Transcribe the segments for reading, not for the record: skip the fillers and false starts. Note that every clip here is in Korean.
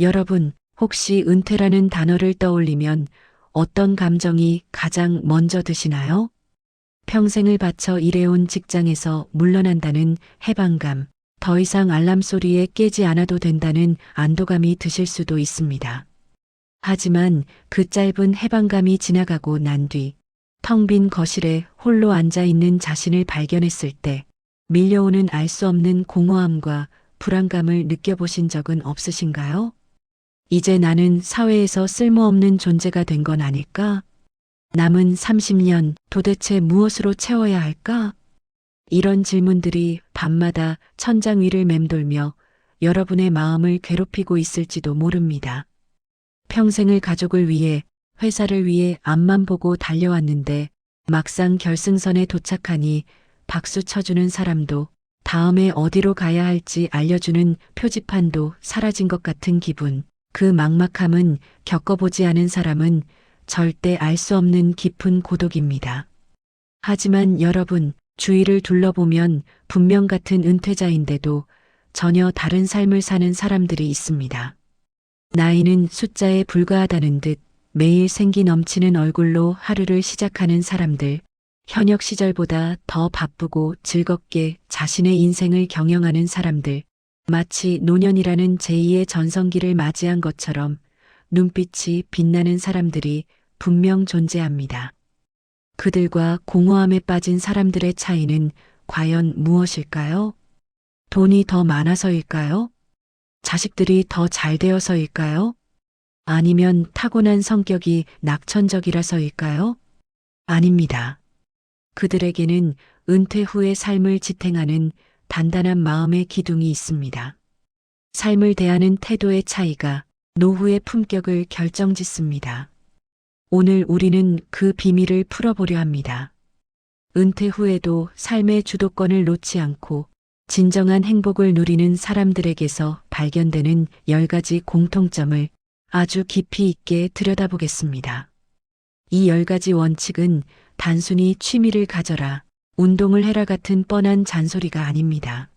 여러분, 혹시 은퇴라는 단어를 떠올리면 어떤 감정이 가장 먼저 드시나요? 평생을 바쳐 일해온 직장에서 물러난다는 해방감, 더 이상 알람 소리에 깨지 않아도 된다는 안도감이 드실 수도 있습니다. 하지만 그 짧은 해방감이 지나가고 난 뒤, 텅 빈 거실에 홀로 앉아 있는 자신을 발견했을 때, 밀려오는 알 수 없는 공허함과 불안감을 느껴보신 적은 없으신가요? 이제 나는 사회에서 쓸모없는 존재가 된 건 아닐까? 남은 30년 도대체 무엇으로 채워야 할까? 이런 질문들이 밤마다 천장 위를 맴돌며 여러분의 마음을 괴롭히고 있을지도 모릅니다. 평생을 가족을 위해, 회사를 위해 앞만 보고 달려왔는데 막상 결승선에 도착하니 박수 쳐주는 사람도, 다음에 어디로 가야 할지 알려주는 표지판도 사라진 것 같은 기분. 그 막막함은 겪어보지 않은 사람은 절대 알 수 없는 깊은 고독입니다. 하지만 여러분, 주위를 둘러보면 분명 같은 은퇴자인데도 전혀 다른 삶을 사는 사람들이 있습니다. 나이는 숫자에 불과하다는 듯 매일 생기 넘치는 얼굴로 하루를 시작하는 사람들, 현역 시절보다 더 바쁘고 즐겁게 자신의 인생을 경영하는 사람들, 마치 노년이라는 제2의 전성기를 맞이한 것처럼 눈빛이 빛나는 사람들이 분명 존재합니다. 그들과 공허함에 빠진 사람들의 차이는 과연 무엇일까요? 돈이 더 많아서일까요? 자식들이 더 잘 되어서일까요? 아니면 타고난 성격이 낙천적이라서일까요? 아닙니다. 그들에게는 은퇴 후의 삶을 지탱하는 단단한 마음의 기둥이 있습니다. 삶을 대하는 태도의 차이가 노후의 품격을 결정짓습니다. 오늘 우리는 그 비밀을 풀어보려 합니다. 은퇴 후에도 삶의 주도권을 놓지 않고 진정한 행복을 누리는 사람들에게서 발견되는 10가지 공통점을 아주 깊이 있게 들여다보겠습니다. 이 10가지 원칙은 단순히 취미를 가져라, 운동을 해라 같은 뻔한 잔소리가 아닙니다.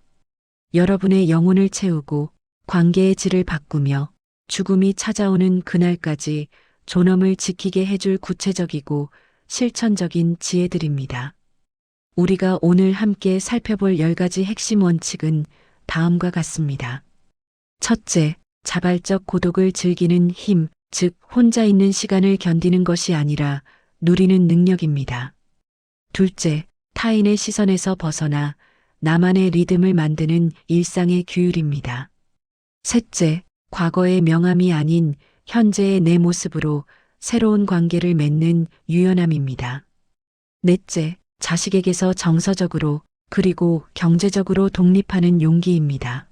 여러분의 영혼을 채우고 관계의 질을 바꾸며 죽음이 찾아오는 그날까지 존엄을 지키게 해줄 구체적이고 실천적인 지혜들입니다. 우리가 오늘 함께 살펴볼 10가지 핵심 원칙은 다음과 같습니다. 첫째, 자발적 고독을 즐기는 힘, 즉 혼자 있는 시간을 견디는 것이 아니라 누리는 능력입니다. 둘째, 타인의 시선에서 벗어나 나만의 리듬을 만드는 일상의 규율입니다. 셋째, 과거의 명함이 아닌 현재의 내 모습으로 새로운 관계를 맺는 유연함입니다. 넷째, 자식에게서 정서적으로 그리고 경제적으로 독립하는 용기입니다.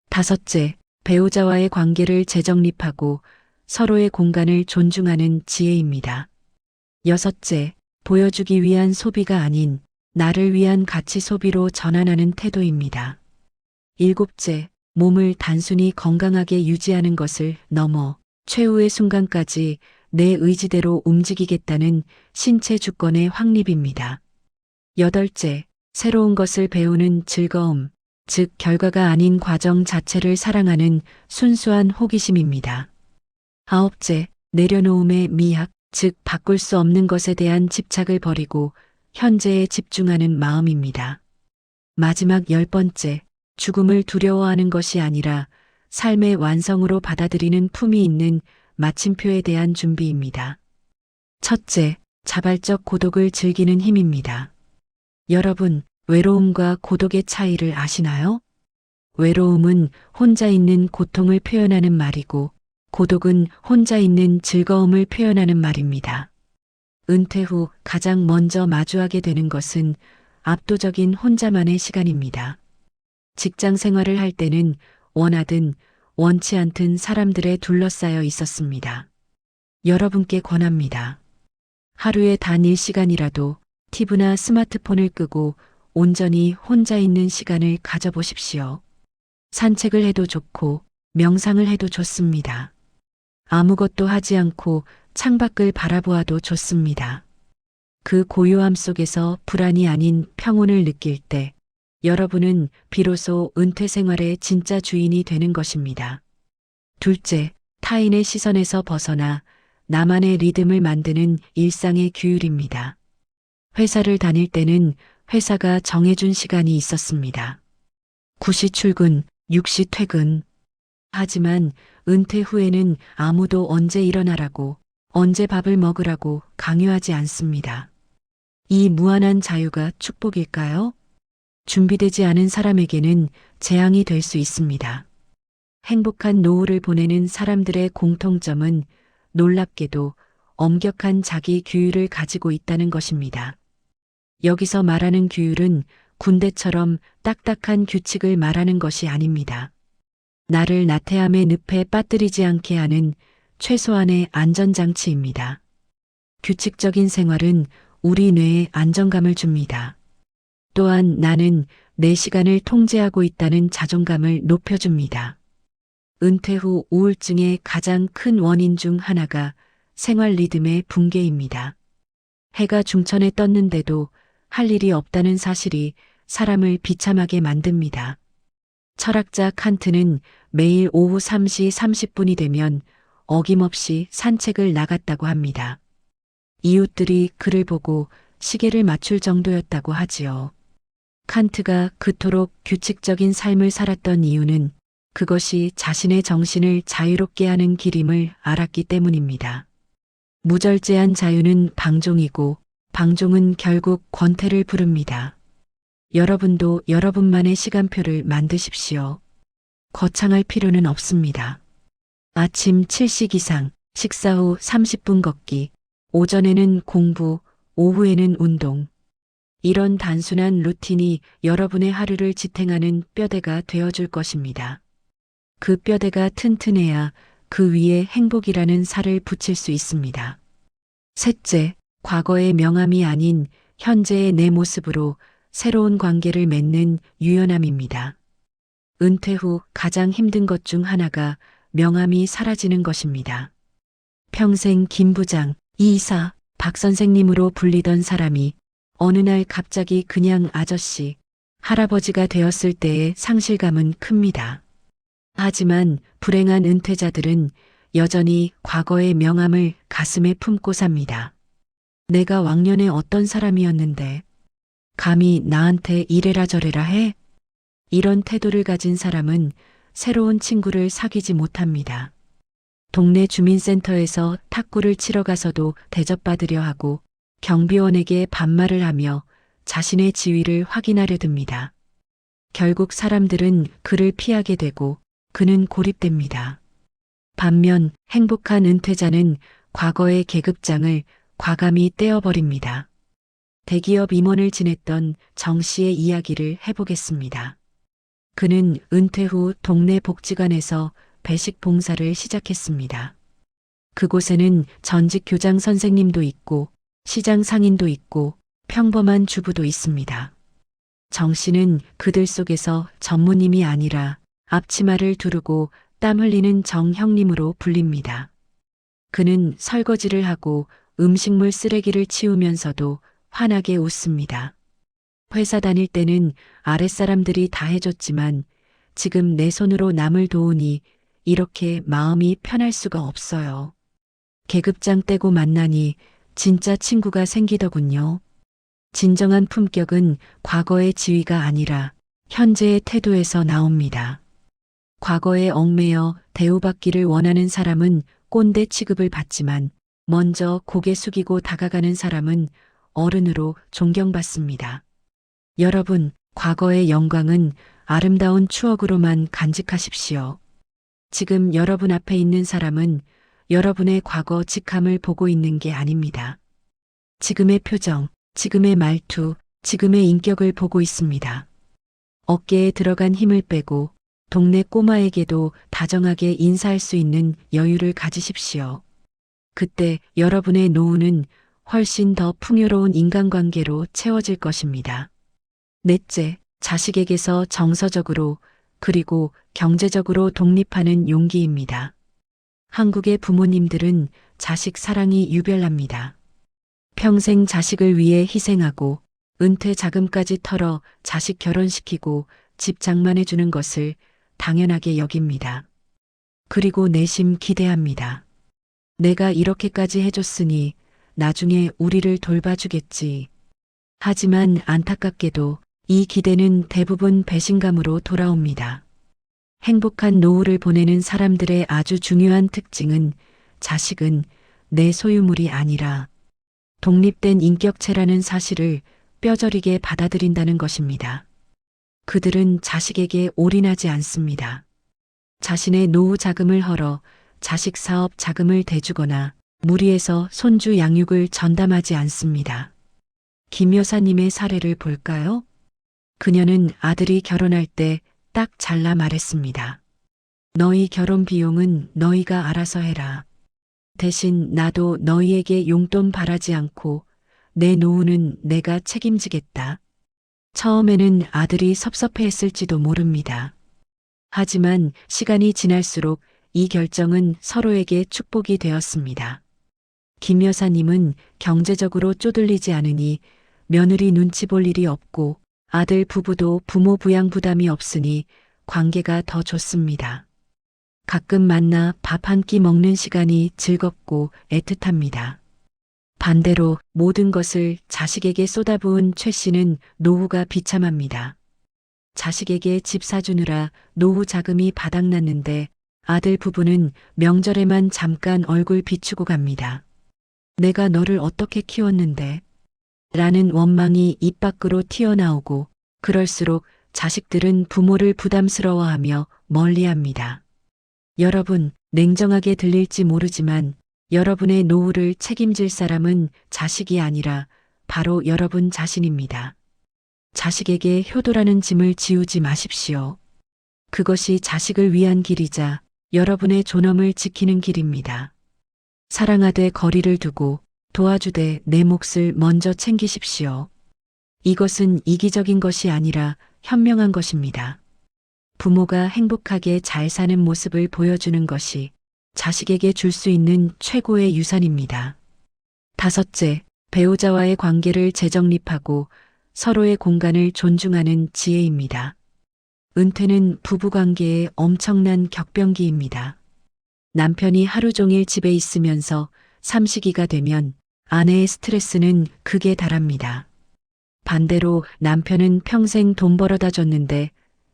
다섯째, 배우자와의 관계를 재정립하고 서로의 공간을 존중하는 지혜입니다. 여섯째, 보여주기 위한 소비가 아닌 나를 위한 가치 소비로 전환하는 태도입니다. 일곱째, 몸을 단순히 건강하게 유지하는 것을 넘어 최후의 순간까지 내 의지대로 움직이겠다는 신체 주권의 확립입니다. 여덟째, 새로운 것을 배우는 즐거움, 즉 결과가 아닌 과정 자체를 사랑하는 순수한 호기심입니다. 아홉째, 내려놓음의 미학, 즉 바꿀 수 없는 것에 대한 집착을 버리고 현재에 집중하는 마음입니다. 마지막 10번째, 죽음을 두려워하는 것이 아니라 삶의 완성으로 받아들이는 품이 있는 마침표에 대한 준비입니다. 첫째, 자발적 고독을 즐기는 힘입니다. 여러분, 외로움과 고독의 차이를 아시나요? 외로움은 혼자 있는 고통을 표현하는 말이고, 고독은 혼자 있는 즐거움을 표현하는 말입니다. 은퇴 후 가장 먼저 마주하게 되는 것은 압도적인 혼자만의 시간입니다. 직장 생활을 할 때는 원하든 원치 않든 사람들에 둘러싸여 있었습니다. 여러분께 권합니다. 하루에 단 1시간이라도 TV나 스마트폰을 끄고 온전히 혼자 있는 시간을 가져보십시오. 산책을 해도 좋고 명상을 해도 좋습니다. 아무것도 하지 않고 창밖을 바라보아도 좋습니다. 그 고요함 속에서 불안이 아닌 평온을 느낄 때 여러분은 비로소 은퇴 생활의 진짜 주인이 되는 것입니다. 둘째, 타인의 시선에서 벗어나 나만의 리듬을 만드는 일상의 규율입니다. 회사를 다닐 때는 회사가 정해준 시간이 있었습니다. 9시 출근, 6시 퇴근. 하지만 은퇴 후에는 아무도 언제 일어나라고, 언제 밥을 먹으라고 강요하지 않습니다. 이 무한한 자유가 축복일까요? 준비되지 않은 사람에게는 재앙이 될 수 있습니다. 행복한 노후를 보내는 사람들의 공통점은 놀랍게도 엄격한 자기 규율을 가지고 있다는 것입니다. 여기서 말하는 규율은 군대처럼 딱딱한 규칙을 말하는 것이 아닙니다. 나를 나태함의 늪에 빠뜨리지 않게 하는 최소한의 안전장치입니다. 규칙적인 생활은 우리 뇌에 안정감을 줍니다. 또한 나는 내 시간을 통제하고 있다는 자존감을 높여줍니다. 은퇴 후 우울증의 가장 큰 원인 중 하나가 생활 리듬의 붕괴입니다. 해가 중천에 떴는데도 할 일이 없다는 사실이 사람을 비참하게 만듭니다. 철학자 칸트는 매일 오후 3시 30분이 되면 어김없이 산책을 나갔다고 합니다. 이웃들이 그를 보고 시계를 맞출 정도였다고 하지요. 칸트가 그토록 규칙적인 삶을 살았던 이유는 그것이 자신의 정신을 자유롭게 하는 길임을 알았기 때문입니다. 무절제한 자유는 방종이고 방종은 결국 권태를 부릅니다. 여러분도 여러분만의 시간표를 만드십시오. 거창할 필요는 없습니다. 아침 7시 기상, 식사 후 30분 걷기, 오전에는 공부, 오후에는 운동. 이런 단순한 루틴이 여러분의 하루를 지탱하는 뼈대가 되어줄 것입니다. 그 뼈대가 튼튼해야 그 위에 행복이라는 살을 붙일 수 있습니다. 셋째, 과거의 명함이 아닌 현재의 내 모습으로 새로운 관계를 맺는 유연함입니다. 은퇴 후 가장 힘든 것 중 하나가 명함이 사라지는 것입니다. 평생 김 부장, 이 이사, 박 선생님으로 불리던 사람이 어느 날 갑자기 그냥 아저씨, 할아버지가 되었을 때의 상실감은 큽니다. 하지만 불행한 은퇴자들은 여전히 과거의 명함을 가슴에 품고 삽니다. 내가 왕년에 어떤 사람이었는데 감히 나한테 이래라 저래라 해? 이런 태도를 가진 사람은 새로운 친구를 사귀지 못합니다. 동네 주민센터에서 탁구를 치러 가서도 대접받으려 하고 경비원에게 반말을 하며 자신의 지위를 확인하려 듭니다. 결국 사람들은 그를 피하게 되고 그는 고립됩니다. 반면 행복한 은퇴자는 과거의 계급장을 과감히 떼어버립니다. 대기업 임원을 지냈던 정 씨의 이야기를 해보겠습니다. 그는 은퇴 후 동네 복지관에서 배식 봉사를 시작했습니다. 그곳에는 전직 교장 선생님도 있고 시장 상인도 있고 평범한 주부도 있습니다. 정 씨는 그들 속에서 전무님이 아니라 앞치마를 두르고 땀 흘리는 정 형님으로 불립니다. 그는 설거지를 하고 음식물 쓰레기를 치우면서도 환하게 웃습니다. 회사 다닐 때는 아랫사람들이 다 해줬지만 지금 내 손으로 남을 도우니 이렇게 마음이 편할 수가 없어요. 계급장 떼고 만나니 진짜 친구가 생기더군요. 진정한 품격은 과거의 지위가 아니라 현재의 태도에서 나옵니다. 과거에 얽매여 대우받기를 원하는 사람은 꼰대 취급을 받지만 먼저 고개 숙이고 다가가는 사람은 어른으로 존경받습니다. 여러분, 과거의 영광은 아름다운 추억으로만 간직하십시오. 지금 여러분 앞에 있는 사람은 여러분의 과거 직함을 보고 있는 게 아닙니다. 지금의 표정, 지금의 말투, 지금의 인격을 보고 있습니다. 어깨에 들어간 힘을 빼고 동네 꼬마에게도 다정하게 인사할 수 있는 여유를 가지십시오. 그때 여러분의 노후는 훨씬 더 풍요로운 인간관계로 채워질 것입니다. 넷째, 자식에게서 정서적으로 그리고 경제적으로 독립하는 용기입니다. 한국의 부모님들은 자식 사랑이 유별납니다. 평생 자식을 위해 희생하고 은퇴 자금까지 털어 자식 결혼시키고 집 장만해 주는 것을 당연하게 여깁니다. 그리고 내심 기대합니다. 내가 이렇게까지 해줬으니 나중에 우리를 돌봐주겠지. 하지만 안타깝게도 이 기대는 대부분 배신감으로 돌아옵니다. 행복한 노후를 보내는 사람들의 아주 중요한 특징은 자식은 내 소유물이 아니라 독립된 인격체라는 사실을 뼈저리게 받아들인다는 것입니다. 그들은 자식에게 올인하지 않습니다. 자신의 노후 자금을 헐어 자식 사업 자금을 대주거나 무리해서 손주 양육을 전담하지 않습니다. 김 여사님의 사례를 볼까요? 그녀는 아들이 결혼할 때 딱 잘라 말했습니다. 너희 결혼 비용은 너희가 알아서 해라. 대신 나도 너희에게 용돈 바라지 않고 내 노후는 내가 책임지겠다. 처음에는 아들이 섭섭해했을지도 모릅니다. 하지만 시간이 지날수록 이 결정은 서로에게 축복이 되었습니다. 김 여사님은 경제적으로 쪼들리지 않으니 며느리 눈치 볼 일이 없고 아들 부부도 부모 부양 부담이 없으니 관계가 더 좋습니다. 가끔 만나 밥 한 끼 먹는 시간이 즐겁고 애틋합니다. 반대로 모든 것을 자식에게 쏟아부은 최 씨는 노후가 비참합니다. 자식에게 집 사주느라 노후 자금이 바닥났는데 아들 부부는 명절에만 잠깐 얼굴 비추고 갑니다. 내가 너를 어떻게 키웠는데? 라는 원망이 입 밖으로 튀어나오고 그럴수록 자식들은 부모를 부담스러워하며 멀리합니다. 여러분, 냉정하게 들릴지 모르지만 여러분의 노후를 책임질 사람은 자식이 아니라 바로 여러분 자신입니다. 자식에게 효도라는 짐을 지우지 마십시오. 그것이 자식을 위한 길이자 여러분의 존엄을 지키는 길입니다. 사랑하되 거리를 두고 도와주되 내 몫을 먼저 챙기십시오. 이것은 이기적인 것이 아니라 현명한 것입니다. 부모가 행복하게 잘 사는 모습을 보여주는 것이 자식에게 줄 수 있는 최고의 유산입니다. 다섯째, 배우자와의 관계를 재정립하고 서로의 공간을 존중하는 지혜입니다. 은퇴는 부부관계의 엄청난 격변기입니다. 남편이 하루 종일 집에 있으면서 삼시기가 되면 아내의 스트레스는 극에 달합니다. 반대로 남편은 평생 돈 벌어다 줬는데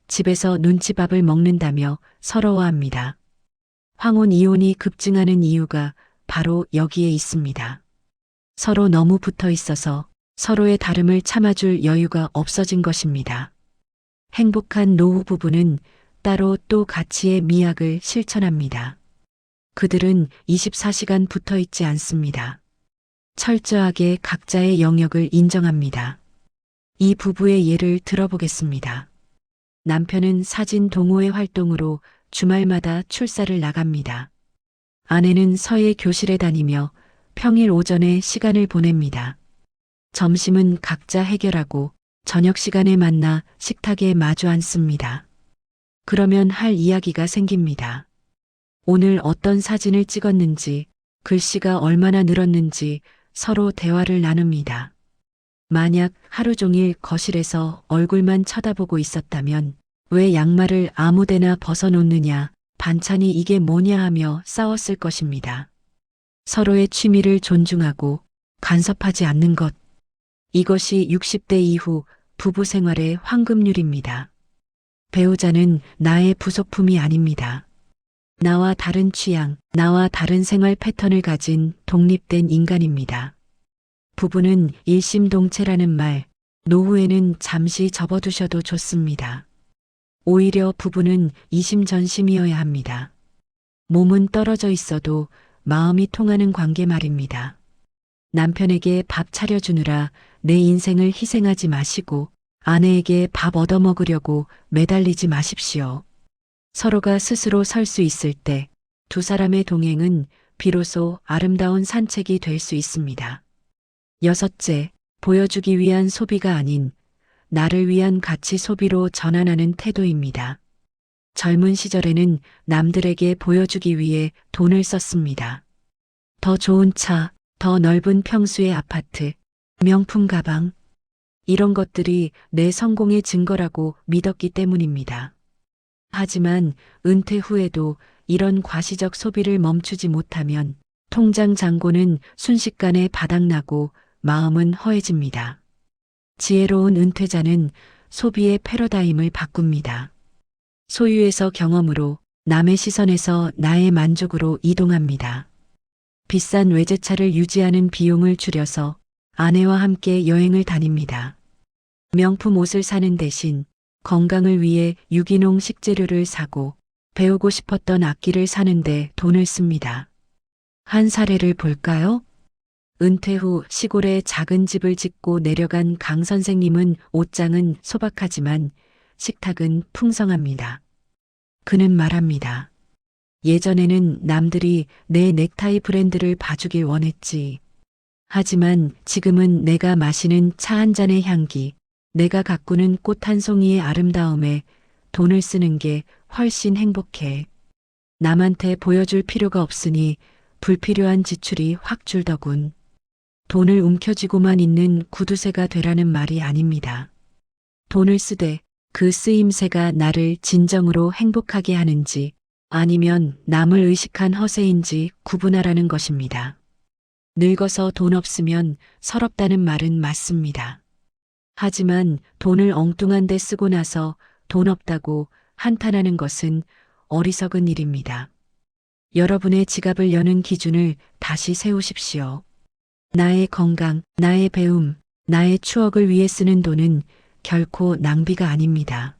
집에서 눈치밥을 먹는다며 서러워합니다. 황혼 이혼이 급증하는 이유가 바로 여기에 있습니다. 서로 너무 붙어 있어서 서로의 다름을 참아줄 여유가 없어진 것입니다. 행복한 노후 부부는 따로 또 가치의 미학을 실천합니다. 그들은 24시간 붙어 있지 않습니다. 철저하게 각자의 영역을 인정합니다. 이 부부의 예를 들어보겠습니다. 남편은 사진 동호회 활동으로 주말마다 출사를 나갑니다. 아내는 서예 교실에 다니며 평일 오전에 시간을 보냅니다. 점심은 각자 해결하고 저녁 시간에 만나 식탁에 마주 앉습니다. 그러면 할 이야기가 생깁니다. 오늘 어떤 사진을 찍었는지, 글씨가 얼마나 늘었는지 서로 대화를 나눕니다. 만약 하루 종일 거실에서 얼굴만 쳐다보고 있었다면 왜 양말을 아무데나 벗어놓느냐, 반찬이 이게 뭐냐 하며 싸웠을 것입니다. 서로의 취미를 존중하고 간섭하지 않는 것. 이것이 60대 이후 부부 생활의 황금률입니다. 배우자는 나의 부속품이 아닙니다. 나와 다른 취향, 나와 다른 생활 패턴을 가진 독립된 인간입니다. 부부는 일심동체라는 말, 노후에는 잠시 접어두셔도 좋습니다. 오히려 부부는 이심전심이어야 합니다. 몸은 떨어져 있어도 마음이 통하는 관계 말입니다. 남편에게 밥 차려주느라 내 인생을 희생하지 마시고 아내에게 밥 얻어먹으려고 매달리지 마십시오. 서로가 스스로 설 수 있을 때 두 사람의 동행은 비로소 아름다운 산책이 될 수 있습니다. 여섯째, 보여주기 위한 소비가 아닌 나를 위한 가치 소비로 전환하는 태도입니다. 젊은 시절에는 남들에게 보여주기 위해 돈을 썼습니다. 더 좋은 차, 더 넓은 평수의 아파트, 명품 가방. 이런 것들이 내 성공의 증거라고 믿었기 때문입니다. 하지만 은퇴 후에도 이런 과시적 소비를 멈추지 못하면 통장 잔고는 순식간에 바닥나고 마음은 허해집니다. 지혜로운 은퇴자는 소비의 패러다임을 바꿉니다. 소유에서 경험으로, 남의 시선에서 나의 만족으로 이동합니다. 비싼 외제차를 유지하는 비용을 줄여서 아내와 함께 여행을 다닙니다. 명품 옷을 사는 대신 건강을 위해 유기농 식재료를 사고 배우고 싶었던 악기를 사는데 돈을 씁니다. 한 사례를 볼까요? 은퇴 후 시골에 작은 집을 짓고 내려간 강 선생님은 옷장은 소박하지만 식탁은 풍성합니다. 그는 말합니다. 예전에는 남들이 내 넥타이 브랜드를 봐주길 원했지. 하지만 지금은 내가 마시는 차 한 잔의 향기, 내가 가꾸는 꽃 한 송이의 아름다움에 돈을 쓰는 게 훨씬 행복해. 남한테 보여줄 필요가 없으니 불필요한 지출이 확 줄더군. 돈을 움켜쥐고만 있는 구두쇠가 되라는 말이 아닙니다. 돈을 쓰되 그 쓰임새가 나를 진정으로 행복하게 하는지 아니면 남을 의식한 허세인지 구분하라는 것입니다. 늙어서 돈 없으면 서럽다는 말은 맞습니다. 하지만 돈을 엉뚱한 데 쓰고 나서 돈 없다고 한탄하는 것은 어리석은 일입니다. 여러분의 지갑을 여는 기준을 다시 세우십시오. 나의 건강, 나의 배움, 나의 추억을 위해 쓰는 돈은 결코 낭비가 아닙니다.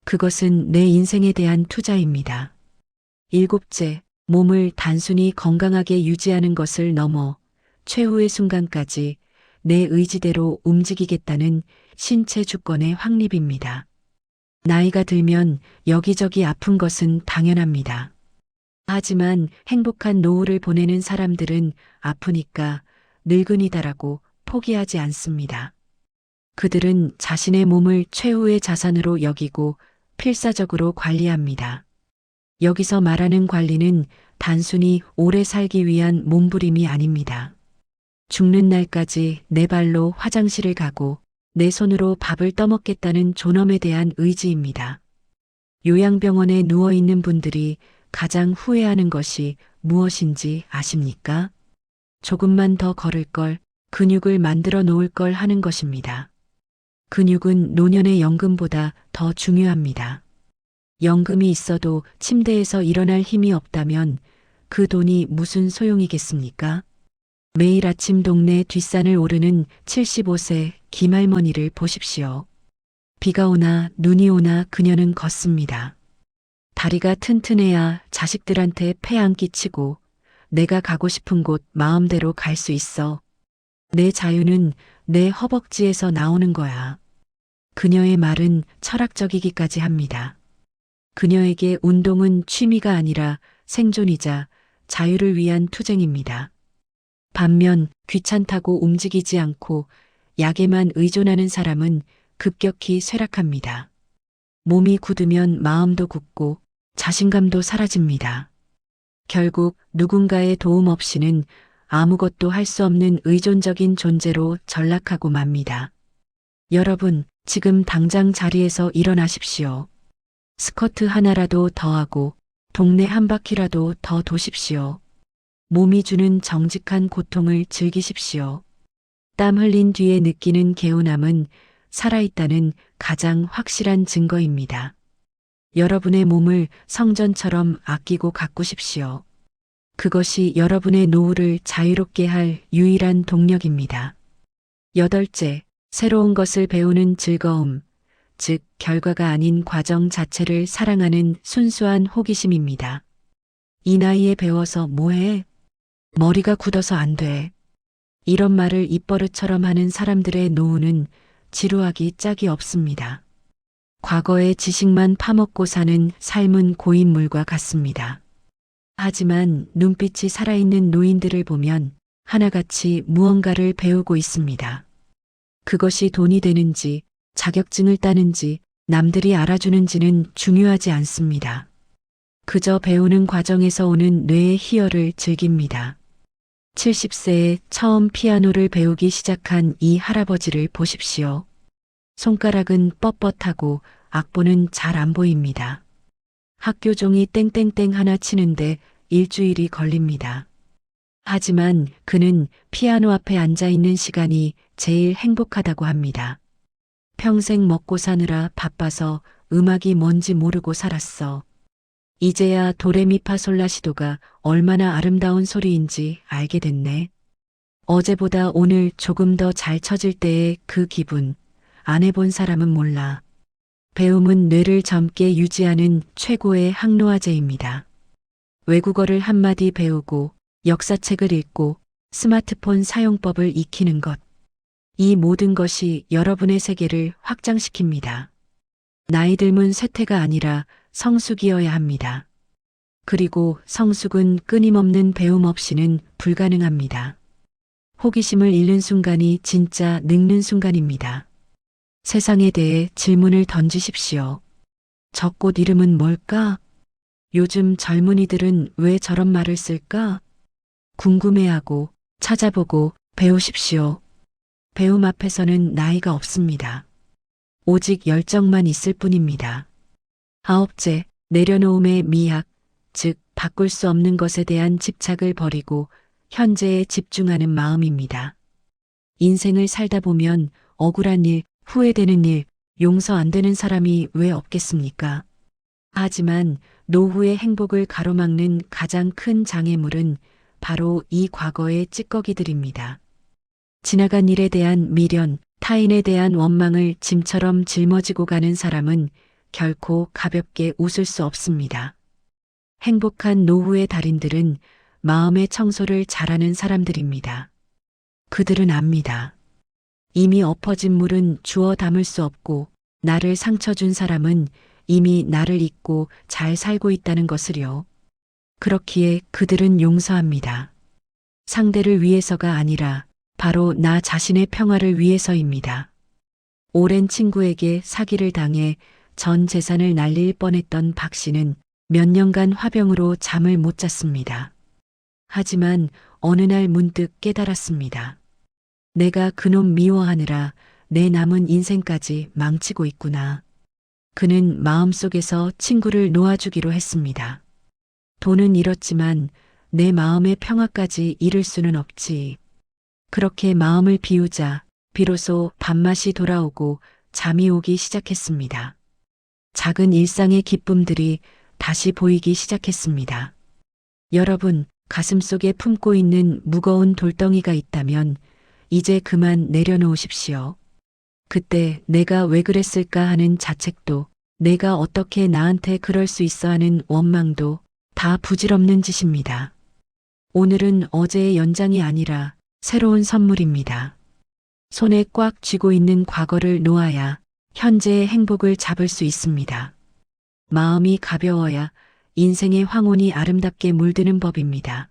그것은 내 인생에 대한 투자입니다. 7째, 몸을 단순히 건강하게 유지하는 것을 넘어 최후의 순간까지 내 의지대로 움직이겠다는 신체 주권의 확립입니다. 나이가 들면 여기저기 아픈 것은 당연합니다. 하지만 행복한 노후를 보내는 사람들은 아프니까 늙은이다라고 포기하지 않습니다. 그들은 자신의 몸을 최후의 자산으로 여기고 필사적으로 관리합니다. 여기서 말하는 관리는 단순히 오래 살기 위한 몸부림이 아닙니다. 죽는 날까지 내 발로 화장실을 가고 내 손으로 밥을 떠먹겠다는 존엄에 대한 의지입니다. 요양병원에 누워있는 분들이 가장 후회하는 것이 무엇인지 아십니까? 조금만 더 걸을 걸, 근육을 만들어 놓을 걸 하는 것입니다. 근육은 노년의 연금보다 더 중요합니다. 연금이 있어도 침대에서 일어날 힘이 없다면 그 돈이 무슨 소용이겠습니까? 매일 아침 동네 뒷산을 오르는 75세 김할머니를 보십시오. 비가 오나 눈이 오나 그녀는 걷습니다. 다리가 튼튼해야 자식들한테 폐 안 끼치고 내가 가고 싶은 곳 마음대로 갈 수 있어. 내 자유는 내 허벅지에서 나오는 거야. 그녀의 말은 철학적이기까지 합니다. 그녀에게 운동은 취미가 아니라 생존이자 자유를 위한 투쟁입니다. 반면 귀찮다고 움직이지 않고 약에만 의존하는 사람은 급격히 쇠락합니다. 몸이 굳으면 마음도 굳고 자신감도 사라집니다. 결국 누군가의 도움 없이는 아무것도 할 수 없는 의존적인 존재로 전락하고 맙니다. 여러분, 지금 당장 자리에서 일어나십시오. 스쿼트 하나라도 더 하고 동네 한 바퀴라도 더 도십시오. 몸이 주는 정직한 고통을 즐기십시오. 땀 흘린 뒤에 느끼는 개운함은 살아있다는 가장 확실한 증거입니다. 여러분의 몸을 성전처럼 아끼고 가꾸십시오. 그것이 여러분의 노후를 자유롭게 할 유일한 동력입니다. 8째, 새로운 것을 배우는 즐거움, 즉 결과가 아닌 과정 자체를 사랑하는 순수한 호기심입니다. 이 나이에 배워서 뭐해? 머리가 굳어서 안 돼. 이런 말을 입버릇처럼 하는 사람들의 노후는 지루하기 짝이 없습니다. 과거의 지식만 파먹고 사는 삶은 고인물과 같습니다. 하지만 눈빛이 살아있는 노인들을 보면 하나같이 무언가를 배우고 있습니다. 그것이 돈이 되는지, 자격증을 따는지, 남들이 알아주는지는 중요하지 않습니다. 그저 배우는 과정에서 오는 뇌의 희열을 즐깁니다. 70세에 처음 피아노를 배우기 시작한 이 할아버지를 보십시오. 손가락은 뻣뻣하고 악보는 잘 안 보입니다. 학교 종이 땡땡땡 하나 치는데 일주일이 걸립니다. 하지만 그는 피아노 앞에 앉아 있는 시간이 제일 행복하다고 합니다. 평생 먹고 사느라 바빠서 음악이 뭔지 모르고 살았어. 이제야 도레미파솔라시도가 얼마나 아름다운 소리인지 알게 됐네. 어제보다 오늘 조금 더 잘 쳐질 때의 그 기분, 안 해본 사람은 몰라. 배움은 뇌를 젊게 유지하는 최고의 항노화제입니다. 외국어를 한마디 배우고 역사책을 읽고 스마트폰 사용법을 익히는 것. 이 모든 것이 여러분의 세계를 확장시킵니다. 나이 들면 쇠퇴가 아니라 성숙이어야 합니다. 그리고 성숙은 끊임없는 배움 없이는 불가능합니다. 호기심을 잃는 순간이 진짜 늙는 순간입니다. 세상에 대해 질문을 던지십시오. 저 꽃 이름은 뭘까? 요즘 젊은이들은 왜 저런 말을 쓸까? 궁금해하고 찾아보고 배우십시오. 배움 앞에서는 나이가 없습니다. 오직 열정만 있을 뿐입니다. 아홉째, 내려놓음의 미학, 즉 바꿀 수 없는 것에 대한 집착을 버리고 현재에 집중하는 마음입니다. 인생을 살다 보면 억울한 일, 후회되는 일, 용서 안 되는 사람이 왜 없겠습니까? 하지만 노후의 행복을 가로막는 가장 큰 장애물은 바로 이 과거의 찌꺼기들입니다. 지나간 일에 대한 미련, 타인에 대한 원망을 짐처럼 짊어지고 가는 사람은 결코 가볍게 웃을 수 없습니다. 행복한 노후의 달인들은 마음의 청소를 잘하는 사람들입니다. 그들은 압니다. 이미 엎어진 물은 주워 담을 수 없고 나를 상처 준 사람은 이미 나를 잊고 잘 살고 있다는 것을요. 그렇기에 그들은 용서합니다. 상대를 위해서가 아니라 바로 나 자신의 평화를 위해서입니다. 오랜 친구에게 사기를 당해 전 재산을 날릴 뻔했던 박 씨는 몇 년간 화병으로 잠을 못 잤습니다. 하지만 어느 날 문득 깨달았습니다. 내가 그놈 미워하느라 내 남은 인생까지 망치고 있구나. 그는 마음속에서 친구를 놓아주기로 했습니다. 돈은 잃었지만 내 마음의 평화까지 잃을 수는 없지. 그렇게 마음을 비우자 비로소 밥맛이 돌아오고 잠이 오기 시작했습니다. 작은 일상의 기쁨들이 다시 보이기 시작했습니다. 여러분, 가슴속에 품고 있는 무거운 돌덩이가 있다면 이제 그만 내려놓으십시오. 그때 내가 왜 그랬을까 하는 자책도, 내가 어떻게 나한테 그럴 수 있어 하는 원망도 다 부질없는 짓입니다. 오늘은 어제의 연장이 아니라 새로운 선물입니다. 손에 꽉 쥐고 있는 과거를 놓아야 현재의 행복을 잡을 수 있습니다. 마음이 가벼워야 인생의 황혼이 아름답게 물드는 법입니다.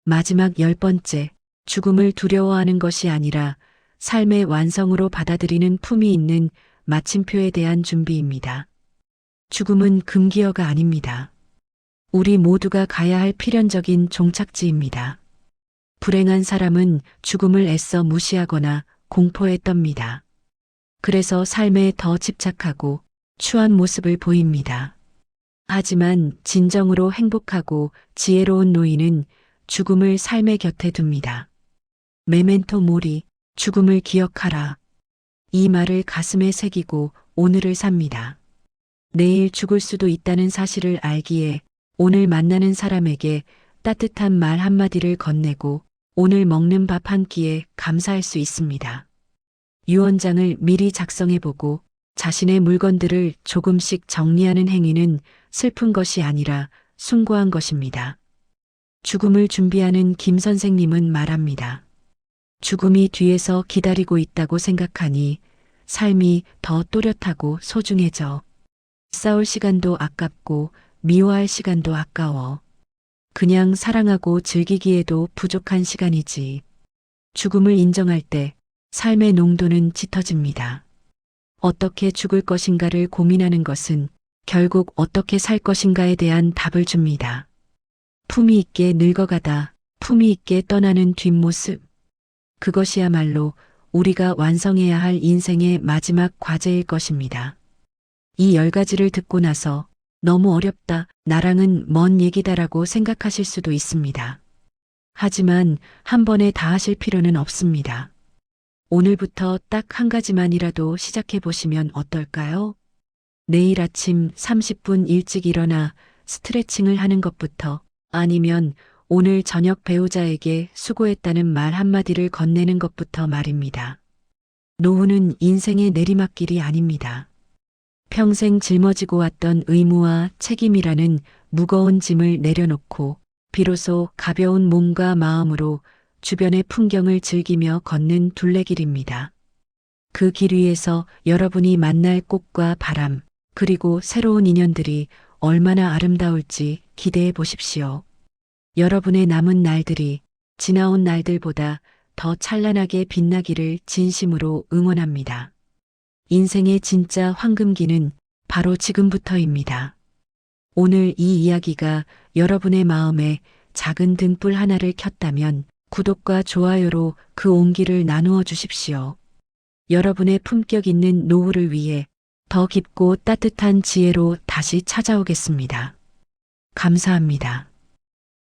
마지막 10번째, 죽음을 두려워하는 것이 아니라 삶의 완성으로 받아들이는 품이 있는 마침표에 대한 준비입니다. 죽음은 금기어가 아닙니다. 우리 모두가 가야 할 필연적인 종착지입니다. 불행한 사람은 죽음을 애써 무시하거나 공포에 떱니다. 그래서 삶에 더 집착하고 추한 모습을 보입니다. 하지만 진정으로 행복하고 지혜로운 노인은 죽음을 삶의 곁에 둡니다. 메멘토 모리, 죽음을 기억하라. 이 말을 가슴에 새기고 오늘을 삽니다. 내일 죽을 수도 있다는 사실을 알기에 오늘 만나는 사람에게 따뜻한 말 한마디를 건네고 오늘 먹는 밥 한 끼에 감사할 수 있습니다. 유언장을 미리 작성해보고 자신의 물건들을 조금씩 정리하는 행위는 슬픈 것이 아니라 숭고한 것입니다. 죽음을 준비하는 김 선생님은 말합니다. 죽음이 뒤에서 기다리고 있다고 생각하니 삶이 더 또렷하고 소중해져. 싸울 시간도 아깝고 미워할 시간도 아까워. 그냥 사랑하고 즐기기에도 부족한 시간이지. 죽음을 인정할 때 삶의 농도는 짙어집니다. 어떻게 죽을 것인가를 고민하는 것은 결국 어떻게 살 것인가에 대한 답을 줍니다. 품위 있게 늙어가다 품위 있게 떠나는 뒷모습. 그것이야말로 우리가 완성해야 할 인생의 마지막 과제일 것입니다. 이 10가지를 듣고 나서 너무 어렵다, 나랑은 먼 얘기다라고 생각하실 수도 있습니다. 하지만 한 번에 다 하실 필요는 없습니다. 오늘부터 딱 한 가지만이라도 시작해 보시면 어떨까요? 내일 아침 30분 일찍 일어나 스트레칭을 하는 것부터, 아니면 오늘 저녁 배우자에게 수고했다는 말 한마디를 건네는 것부터 말입니다. 노후는 인생의 내리막길이 아닙니다. 평생 짊어지고 왔던 의무와 책임이라는 무거운 짐을 내려놓고 비로소 가벼운 몸과 마음으로 주변의 풍경을 즐기며 걷는 둘레길입니다. 그 길 위에서 여러분이 만날 꽃과 바람, 그리고 새로운 인연들이 얼마나 아름다울지 기대해 보십시오. 여러분의 남은 날들이 지나온 날들보다 더 찬란하게 빛나기를 진심으로 응원합니다. 인생의 진짜 황금기는 바로 지금부터입니다. 오늘 이 이야기가 여러분의 마음에 작은 등불 하나를 켰다면 구독과 좋아요로 그 온기를 나누어 주십시오. 여러분의 품격 있는 노후를 위해 더 깊고 따뜻한 지혜로 다시 찾아오겠습니다. 감사합니다.